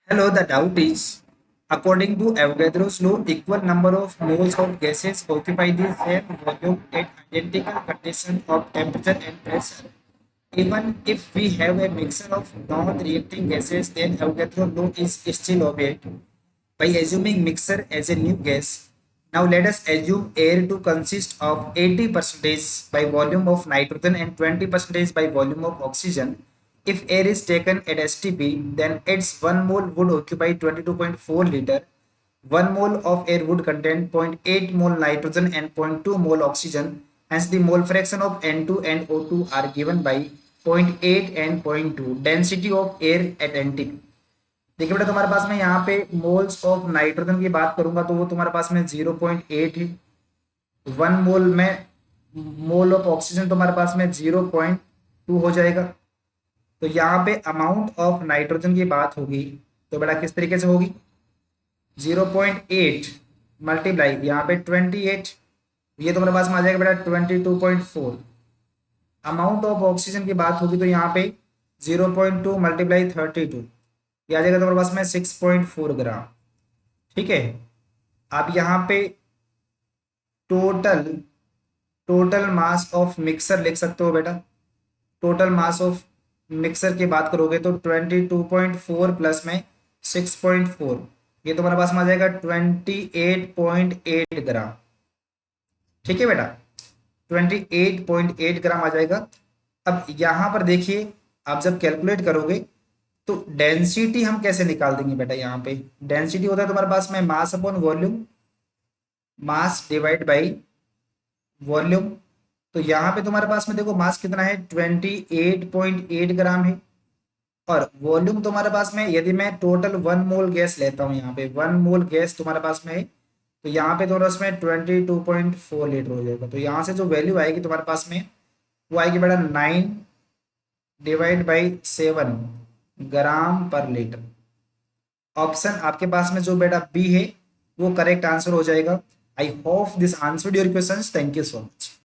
Hello, the doubt is, according to Avogadro's law, equal number of moles of gases occupy the same volume at identical condition of temperature and pressure. Even if we have a mixture of non-reacting gases, then Avogadro law is still obeyed by assuming mixture as a new gas. Now let us assume air to consist of 80% by volume of nitrogen and 20% by volume of oxygen. If air is taken at STP, then its 1 mole would occupy 22.4 liter. 1 mole of air would contain zero point 0.8 mole nitrogen and zero point 0.2 mole oxygen. Hence, the mole fraction of N2 and O2 are given by zero point 0.8 and zero point 0.2. Density of air at NTP. देखिए बेटा, तुम्हारे पास में यहाँ पे moles of nitrogen की बात करूंगा तो वो तुम्हारे पास में 0.8 है। 1 मोल में मोल ऑफ ऑक्सीजन तुम्हारे पास में 0.2 हो जाएगा। तो यहाँ पे अमाउंट ऑफ नाइट्रोजन की बात होगी तो बेटा किस तरीके से होगी, 0.8 मल्टीप्लाई यहाँ पे 28, ये तुम्हारे पास में आ जाएगा बेटा 22.4। अमाउंट ऑफ ऑक्सीजन की बात होगी तो यहाँ पे 0.2 मल्टीप्लाई 32, ये आ जाएगा तुम्हारे पास में 6.4 ग्राम। ठीक है, आप यहाँ पे total total mass of mixer लिख सकते हो बेटा। टोटल मास ऑफ मिक्सर की बात करोगे तो 22.4 प्लस में 6.4, ये तुम्हारे पास में आ जाएगा 28.8 ग्राम। ठीक है बेटा, 28.8 ग्राम आ जाएगा। अब यहाँ पर देखिए, आप जब कैलकुलेट करोगे तो डेंसिटी हम कैसे निकाल देंगे बेटा। यहाँ पे डेंसिटी होता है तुम्हारे पास में mass upon volume, mass divide by volume. तो यहाँ पे तुम्हारे पास में देखो मास कितना है, 28.8 ग्राम है। और वॉल्यूम तुम्हारे पास में, यदि मैं टोटल 1 मोल गैस लेता हूँ, यहाँ पे 1 मोल गैस तुम्हारे पास में है, तो यहाँ पे तुम्हारे पास में 22.4 लीटर हो जाएगा। तो यहाँ से जो वैल्यू आएगी तुम्हारे पास में वो आएगी बेटा 9 डिवाइड बाई 7 ग्राम पर लीटर। ऑप्शन आपके पास में जो बेटा बी है वो करेक्ट आंसर हो जाएगा। I hope this answered your questions. Thank you so much.